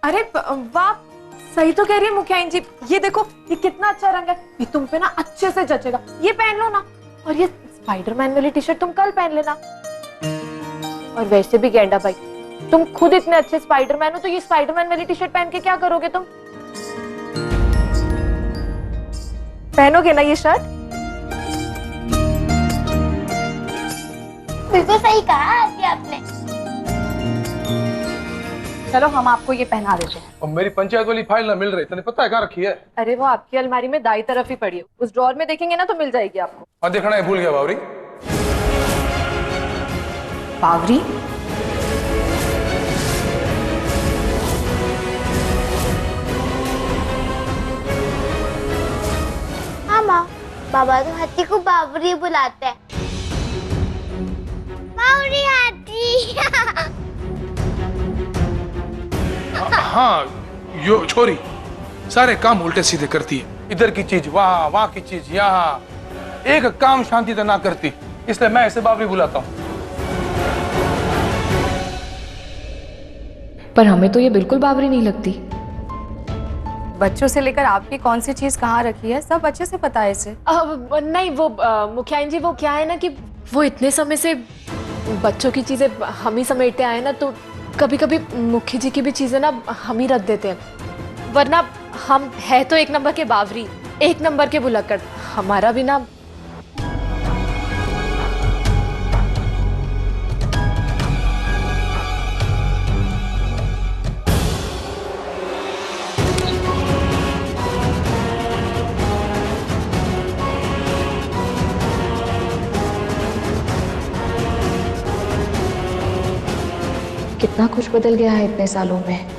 अरे वाह, सही तो कह रही है मुखियाइन जी। ये देखो, ये कितना अच्छा रंग है, ये तुम पे ना अच्छे से जचेगा। ये पहन लो ना। और ये स्पाइडरमैन वाली टी शर्ट तुम कल पहन लेना। और वैसे भी गेंडा भाई, तुम खुद इतने अच्छे स्पाइडरमैन हो, तो ये स्पाइडरमैन वाली टी शर्ट पहन के क्या करोगे तुम? पहनोगे ना ये शर्ट? बिल्कुल सही कहा आंटी आपने। चलो हम आपको ये पहना देते हैं। और मेरी पंचायत वाली फाइल ना मिल रही, तने पता है कहाँ रखी है? अरे वो आपकी अलमारी में दाई तरफ ही पड़ी है, उस ड्रॉर में देखेंगे ना तो मिल जाएगी आपको। और देखना है, भूल गया बावरी। बावरी? मामा, बाबा तो हाथी को बावरी बुलाते हैं। बावरी हाथी। हाँ, यो छोरी सारे काम उल्टे सीधे करती है। इधर की चीज वहाँ, वहाँ की चीज यहाँ, एक काम शांति से ना करती, इसलिए मैं इसे बावरी बुलाता हूँ। पर हमें तो ये बिल्कुल बावरी नहीं लगती। बच्चों से लेकर आपकी कौन सी चीज कहाँ रखी है सब अच्छे से पता है इसे। नहीं वो मुखियाइन जी, वो क्या है ना कि वो इतने समय से बच्चों की चीजें हम ही समेटते आए ना, तो कभी कभी मुखी जी की भी चीजें ना हम ही रख देते हैं। वरना हम है तो एक नंबर के बावरी, एक नंबर के भुलक्कड़, हमारा भी ना। कितना कुछ बदल गया है इतने सालों में।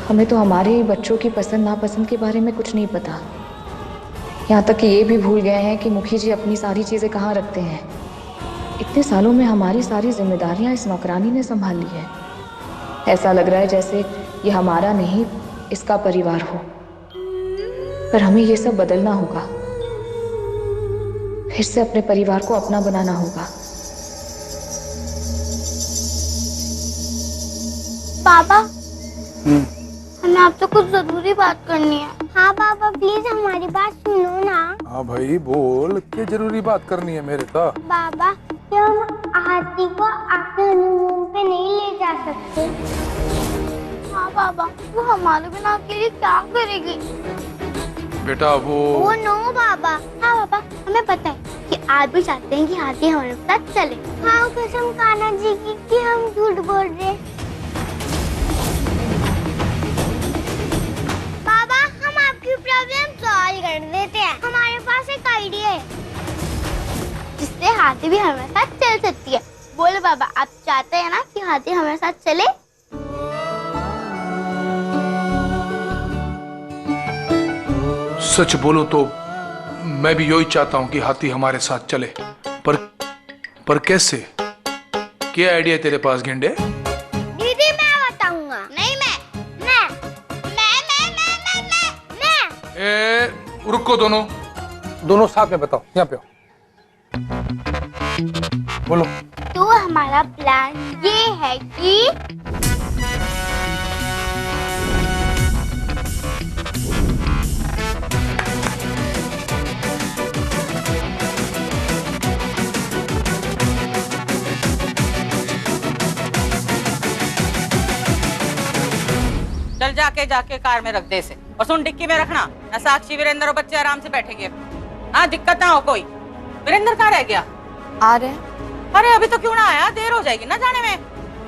हमें तो हमारे ही बच्चों की पसंद नापसंद के बारे में कुछ नहीं पता। यहाँ तक कि ये भी भूल गए हैं कि मुखी जी अपनी सारी चीजें कहाँ रखते हैं। इतने सालों में हमारी सारी जिम्मेदारियां इस नौकरानी ने संभाल ली है। ऐसा लग रहा है जैसे ये हमारा नहीं, इसका परिवार हो। पर हमें ये सब बदलना होगा, फिर से अपने परिवार को अपना बनाना होगा। पापा, हमें आपसे कुछ जरूरी बात करनी है। हाँ पापा, प्लीज हमारी बात सुनो ना। हाँ भाई बोल, क्या जरूरी बात करनी है मेरे तो। बाबा, क्या हम हाथी को आपके हनीमून पे नहीं ले जा सकते? हाँ बाबा, वो हमारे बिना अकेले क्या करेगी? बेटा वो नो बाबा। हाँ बाबा, हमें पता है कि आप भी चाहते हैं कि हाथी हमारे साथ चले। हाँ कसम कान्हा जी की कि हम झूठ बोल रहे हैं। बाबा, हम आपकी प्रॉब्लम सॉल्व कर देते हैं। हमारे पास एक आइडिया है जिससे हाथी भी हमारे साथ चल सकती है। बोलो बाबा, आप चाहते हैं ना कि हाथी हमारे साथ चले? सच बोलो तो मैं भी यही चाहता हूँ कि हाथी हमारे साथ चले, पर कैसे? क्या आइडिया तेरे पास गेंडे? दीदी मैं बताऊंगा। नहीं मैं। रुको, दोनों साथ में बताओ। यहाँ पे आओ, बोलो। तो हमारा प्लान ये है कि चल जाके कार में रख दे इसे, और सुन डिक्की में रखना ना। साक्षी, वीरेंद्र और बच्चे आराम से बैठेंगे। हाँ, दिक्कत ना हो कोई। वीरेंद्र कहाँ रह गया? आ रहे हैं। अरे अभी तो क्यों ना आया? देर हो जाएगी ना जाने में।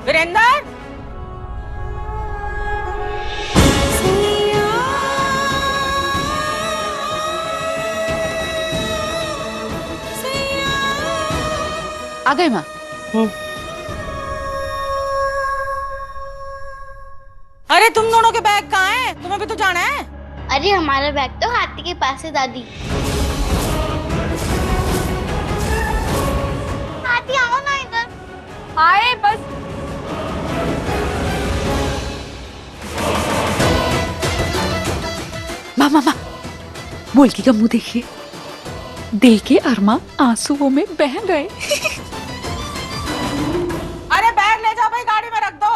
वीरेंद्र, आ गए माँ। अरे तुम दोनों के बैग कहाँ हैं? तुम्हें भी तो जाना है। अरे हमारा बैग तो हाथी के पास है दादी। हाथी आओ ना इधर। आए बस। मामा, बोलकी का मुंह देखिए। देखे अरमा आंसुओं में बह गए। अरे बैग ले जाओ भाई, गाड़ी में रख दो।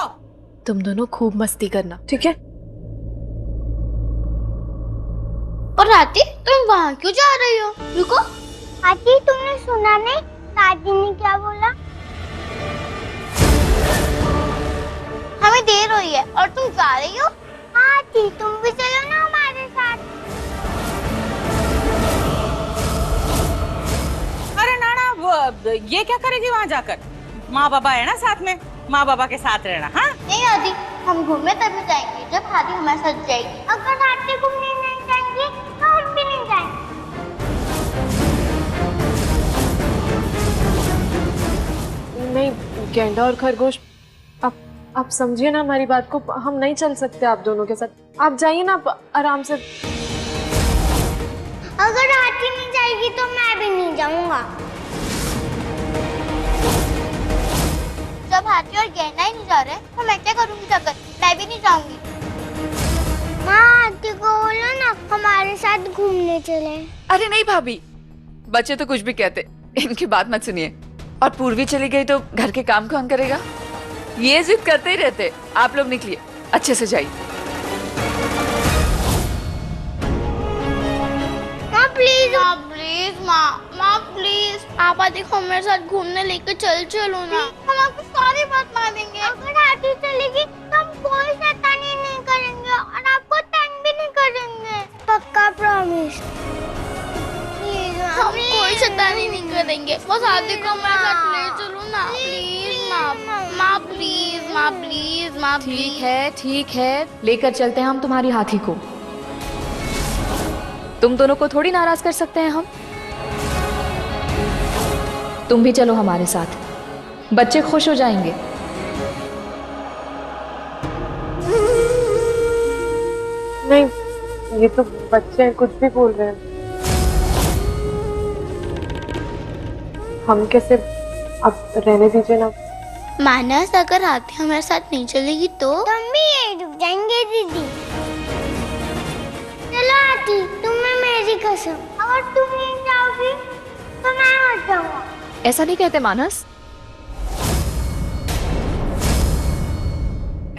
तुम दोनों खूब मस्ती करना, ठीक है? और हाथी तुम वहाँ क्यों जा रही हो? रुको हाथी, तुमने सुना नहीं दादी ने क्या बोला? हमें देर हुई है और तुम जा रही हो? हाथी तुम भी चलो ना हमारे साथ। अरे नाना, वो ये क्या करेगी वहाँ जाकर? माँ बाबा है ना साथ में, माँ बाबा के साथ रहना। हाँ नहीं हाथी, हम घूमने तभी जाएंगे जब हाथी हमारे साथ जाएगी। अगर हाथी घूमने नहीं जाएंगे तो हम भी नहीं जाएंगे। नहीं गेंडा और खरगोश, आप समझिए ना हमारी बात को, हम नहीं चल सकते आप दोनों के साथ। आप जाइए ना, आप आराम से। अगर हाथी नहीं जाएगी तो मैं भी नहीं जाऊंगा। जब हाथी और गेंडा ही नहीं जा रहे तो मैं क्या करूंगी जाकर? मैं भी नहीं जाऊंगी। माँ हाथी को बोलो ना हमारे साथ घूमने चले। अरे नहीं भाभी, बच्चे तो कुछ भी कहते, इनकी बात मत सुनिए। और पूर्वी चली गई तो घर के काम कौन करेगा? ये जिद करते ही रहते। आप लोग निकलिए, अच्छे से जाइए। माँ प्लीज, माँ प्लीज, माँ प्लीज, पापा देखो हमारे साथ घूमने लेकर चलो ना। हम आपको सारी बात मान देंगे। अगर हाथी चलेगी तो हम कोई शैतानी नहीं करेंगे और आपको तंग भी नहीं करेंगे। पक्का प्रॉमिस। हम कोई शैतानी नहीं करेंगे, बस हाथी को हमारे साथ ले चलो ना प्लीज। माँ प्लीज, माँ प्लीज, माँ ठीक है, लेकर चलते हैं हम तुम्हारी हाथी को। तुम दोनों को थोड़ी नाराज कर सकते हैं हम। तुम भी चलो हमारे साथ, बच्चे खुश हो जाएंगे। नहीं, ये तो बच्चे हैं, कुछ भी बोल रहे हैं। हम कैसे, अब रहने दीजिए ना। मानस, अगर हाथी हमारे साथ नहीं चलेगी तो हम भी यहीं रुक जाएंगे दीदी। चलो हाथी, तुम्हें मेरी कसम, अगर तुम नहीं जाओगी तो मैं मर जाऊंगा। ऐसा नहीं कहते मानस।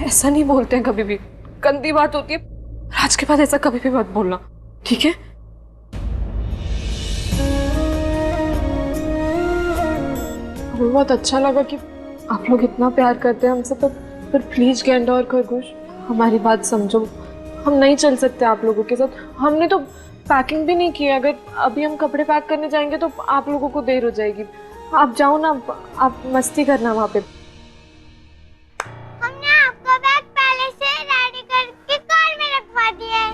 ऐसा नहीं बोलते हैं कभी भी, गंदी बात होती है। आज के बाद ऐसा कभी भी मत बोलना, ठीक है? हमें बहुत अच्छा लगा कि आप लोग इतना प्यार करते हैं हमसे, पर प्लीज गेंडा और खरगोश हमारी बात समझो। हम नहीं चल सकते आप लोगों के साथ। हमने तो पैकिंग भी नहीं की है। अगर अभी हम कपड़े पैक करने जाएंगे तो आप लोगों को देर हो जाएगी। आप जाओ ना, आप मस्ती करना वहाँ पे। हमने आपका बैग पहले से रेडी करके कार में रखवा दिया है।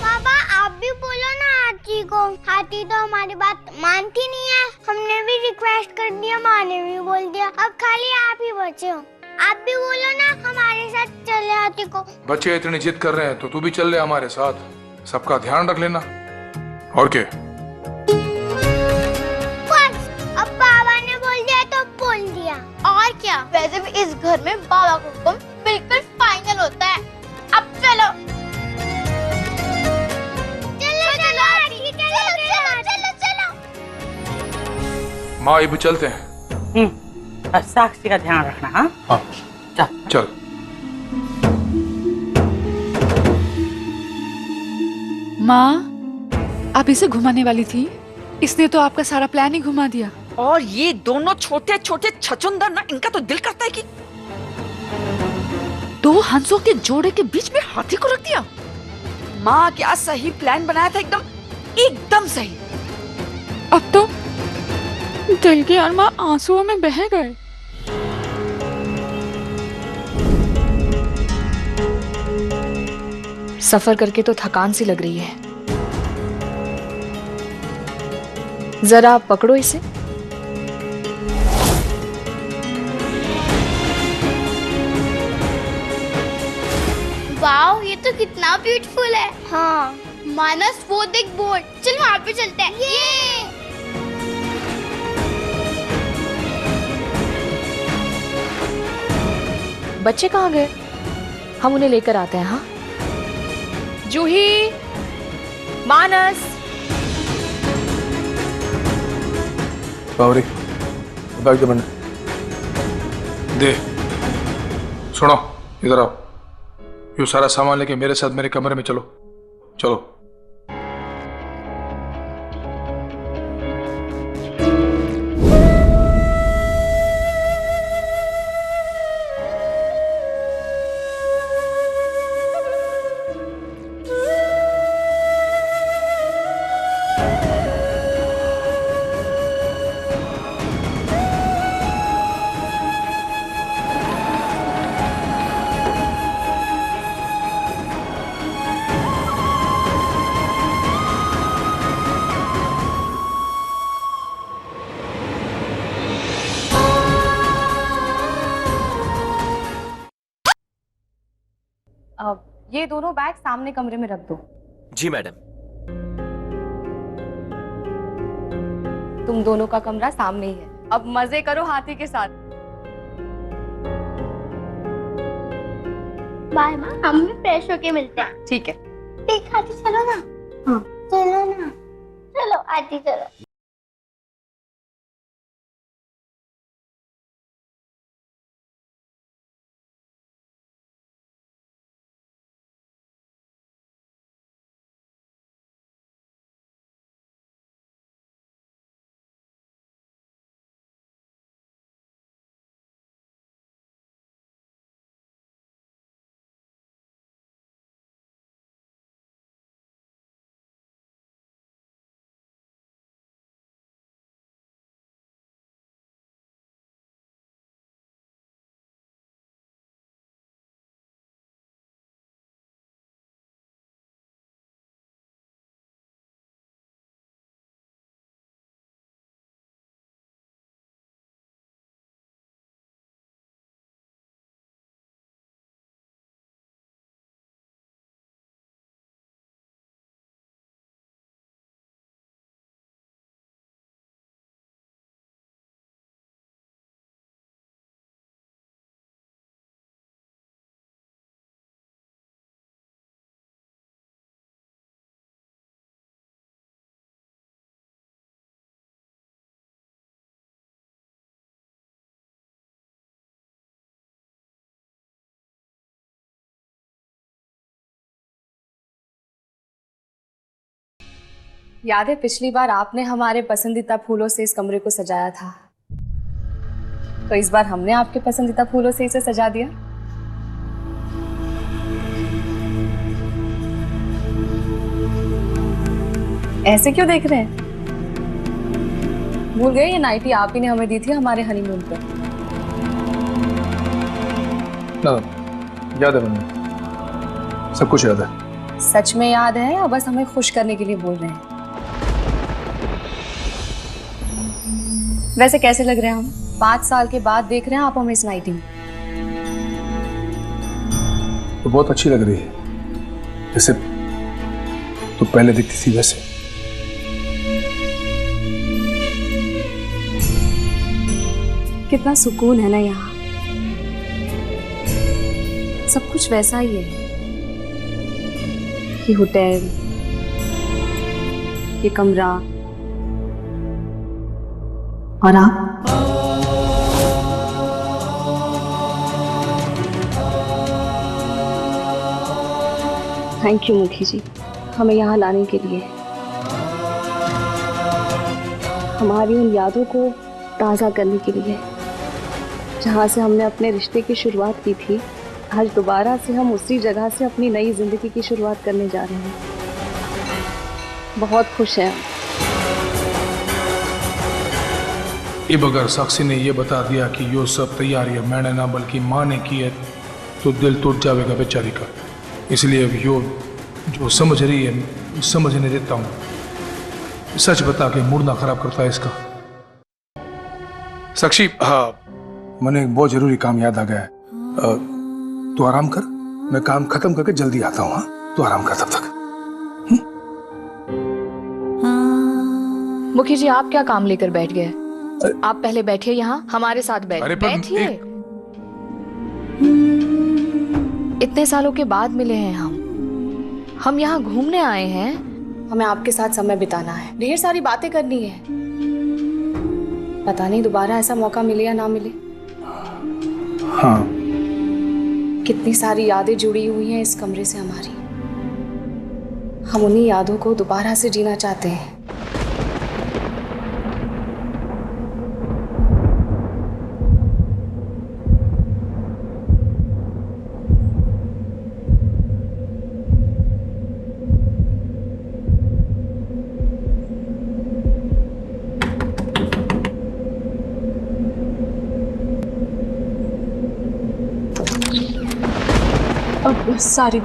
पापा आप भी बोलो ना हाथी को। हाथी तो हमारी बात मानती नहीं है। हमने भी रिक्वेस्ट कर दिया, माँ ने भी बोल दिया, अब खाली आप ही बचे हो। आप भी बोलो ना हमारे साथ चले हाथी को। बच्चे इतनी जिद कर रहे हैं तो तू भी चल ले हमारे साथ, सबका ध्यान रख लेना। और क्या? बस, अब बाबा ने बोल दिया तो बोल दिया। और क्या, वैसे भी इस घर में बाबा का हुक्म बिल्कुल फाइनल होता है। अब चलो माँ, ये भी चलते हैं। और साक्षी का ध्यान रखना। हाँ हाँ चल। माँ, आप इसे घुमाने वाली थी, इसने तो आपका सारा प्लान ही घुमा दिया। और ये दोनों छोटे छोटे छछुंदर ना, इनका तो दिल करता है कि दो हंसों के जोड़े के बीच में हाथी को रख दिया। माँ क्या सही प्लान बनाया था, एकदम सही। अब तो दिल के अरमा आंसुओं में बह गए। सफर करके तो थकान सी लग रही है। जरा पकड़ो इसे। वाओ, ये तो कितना ब्यूटीफुल है। हाँ मानस, वो देख बोर्ड, चल वहाँ पे चलते हैं। ये बच्चे कहाँ गए? हम उन्हें लेकर आते हैं। हाँ जूही, मानस। बावरी, बैग दे मैंने। दे। सुनो, इधर आओ। ये सारा सामान लेके मेरे साथ मेरे कमरे में चलो। चलो। ये दोनों बैग सामने कमरे में रख दो। जी मैडम। तुम दोनों का कमरा सामने ही है। अब मजे करो हाथी के साथ। बाय माँ, हम भी फ्रेश होके मिलते हैं। ठीक है। देख आती, चलो ना। हाँ चलो ना, चलो आती चलो। याद है पिछली बार आपने हमारे पसंदीदा फूलों से इस कमरे को सजाया था, तो इस बार हमने आपके पसंदीदा फूलों से इसे सजा दिया। ऐसे क्यों देख रहे हैं? भूल गए ये नाइटी आप ही ने हमें दी थी हमारे हनीमून पर। ना, याद है मैंने, सब कुछ याद है। सच में याद है या बस हमें खुश करने के लिए बोल रहे हैं? वैसे कैसे लग रहे हैं हम? 5 साल के बाद देख रहे हैं आप हमें इस नाइटी में। तो बहुत अच्छी लग रही है, जैसे तो पहले दिखती थी वैसे। कितना सुकून है ना यहाँ। सब कुछ वैसा ही है। ये होटल, ये कमरा और आप। थैंक यू मुखी जी, हमें यहाँ लाने के लिए, हमारी उन यादों को ताज़ा करने के लिए। जहाँ से हमने अपने रिश्ते की शुरुआत की थी, आज दोबारा से हम उसी जगह से अपनी नई जिंदगी की शुरुआत करने जा रहे हैं। बहुत खुश हैं। अब अगर साक्षी ने ये बता दिया कि यो सब तैयारी मैंने ना बल्कि माँ ने की है, तो दिल टूट जाएगा बेचारी का। इसलिए अब यो जो समझ रही है समझने देता हूँ। सच बता के मूड ना खराब करता है इसका। साक्षी, हाँ, मैंने एक बहुत जरूरी काम याद आ गया है। तू आराम कर, मैं काम खत्म करके जल्दी आता हूँ। हाँ, तू आराम कर तब तक। मुखी जी, आप क्या काम लेकर बैठ गए? आप पहले बैठिए यहाँ हमारे साथ बैठिए। इतने सालों के बाद मिले हैं हम यहाँ घूमने आए हैं। हमें आपके साथ समय बिताना है, ढेर सारी बातें करनी है। पता नहीं दोबारा ऐसा मौका मिले या ना मिले। हाँ, कितनी सारी यादें जुड़ी हुई हैं इस कमरे से हमारी। हम उन्हीं यादों को दोबारा से जीना चाहते हैं। सारी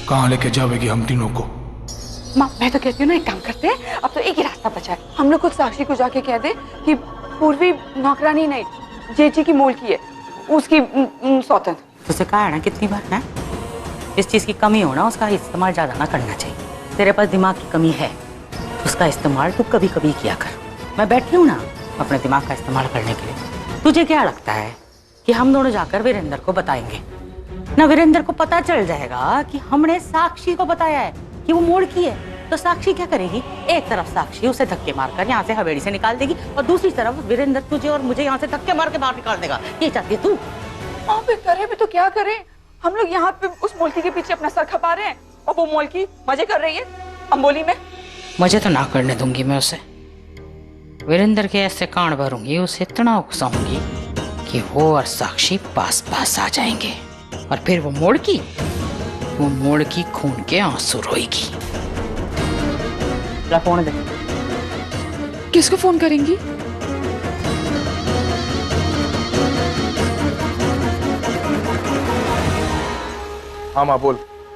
कहाँ लेके जावेगी हम तीनों को? माँ मैं तो कहती हूँ ना, एक काम करते हैं, अब तो एक ही रास्ता बचा है। हम लोग खुद साक्षी को जाके कह दे कि पूर्वी नौकरानी नहीं, जेजी की मोल की है, उसकी सौतन। तुझसे कहा है ना कितनी बार है, जिस चीज की कमी हो ना उसका इस्तेमाल ज्यादा ना करना चाहिए। तेरे पास दिमाग की कमी है, उसका इस्तेमाल तू कभी कभी किया कर। मैं बैठी हूँ ना अपने दिमाग का इस्तेमाल करने के लिए। तुझे क्या लगता है कि हम दोनों जाकर वीरेंद्र को बताएंगे ना? वीरेंद्र को पता चल जाएगा कि हमने साक्षी को बताया है कि वो मोड़ की है, तो साक्षी क्या करेगी? एक तरफ साक्षी उसे धक्के मारकर यहाँ से हवेली से निकाल देगी और दूसरी तरफ वीरेंद्र तुझे और मुझे यहाँ से धक्के मार के बाहर निकाल देगा। ये चाहती है तू? माँ फिर करे भी तो क्या करें? हम लोग यहाँ पे उस मोलकी के पीछे अपना सर खपा रहे हैं और वो मोलकी मजे कर रही है अम्बोली में। मजे तो ना करने दूंगी मैं उसे। वीरेंद्र के ऐसे कान भरूंगी, उसे इतना उकसाऊंगी कि वो और साक्षी पास पास आ जाएंगे और फिर वो मोड़ की खून के आंसू रोएगी। फोन दे। किसको फोन करेंगी? हाँ माँ बोल।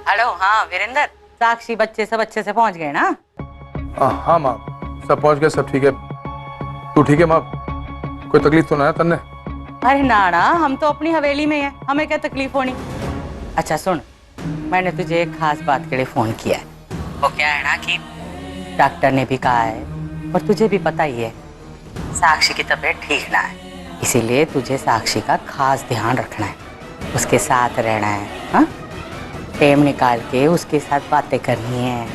हेलो, हाँ वीरेंद्र, साक्षी बच्चे सब अच्छे से पहुंच गए ना? हाँ माँ, सब पहुंच गए, सब ठीक है। तू ठीक है माँ? कोई तकलीफ तो ना है तन्ने? अरे ना, हम तो अपनी हवेली में हैं, हमें क्या तकलीफ होनी। अच्छा सुन, मैंने तुझे एक खास बात के लिए फोन किया है। वो क्या है ना कि डॉक्टर ने भी कहा है और तुझे भी पता ही है, साक्षी की तबीयत ठीक ना है, इसीलिए तुझे साक्षी का खास ध्यान रखना है, उसके साथ रहना है। हाँ, टाइम निकाल के उसके साथ बातें करनी है,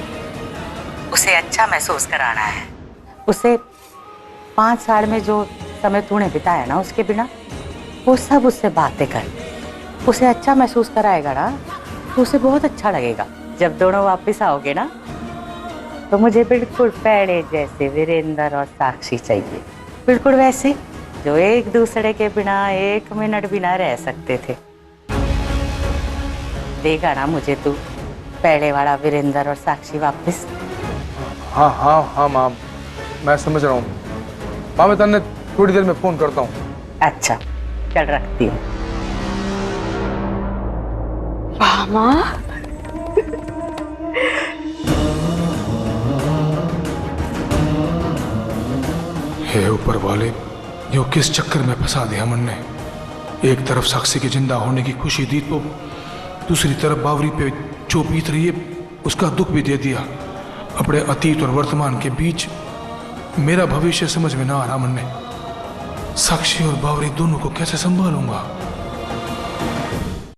उसे अच्छा महसूस कराना है। उसे 5 साल में जो समय तूने बिताया ना उसके बिना, वो सब उससे बातें कर, उसे अच्छा महसूस कराएगा ना, तो उसे बहुत अच्छा लगेगा। जब दोनों वापस आओगे ना, तो मुझे बिल्कुल पहले जैसे वीरेंद्र और साक्षी चाहिए, बिल्कुल वैसे जो एक दूसरे के बिना 1 मिनट भी ना रह सकते थे। देगा ना मुझे तू पहले वाला वीरेंद्र और साक्षी वापस? हाँ माँ, मैं समझ रहा हूँ माँ। मैं तन्ने थोड़ी देर में फोन करता हूँ। अच्छा चल, रखती हूँ। वाह माँ, हे ऊपर वाले, यो किस चक्कर में फंसा दिया मन ने। एक तरफ साक्षी के जिंदा होने की खुशी दी, तो दूसरी तरफ बावरी पे जो बीत रही है उसका दुख भी दे दिया। अपने अतीत और वर्तमान के बीच मेरा भविष्य समझ में ना आ रहा मन ने। साक्षी और बावरी दोनों को कैसे संभालूंगा?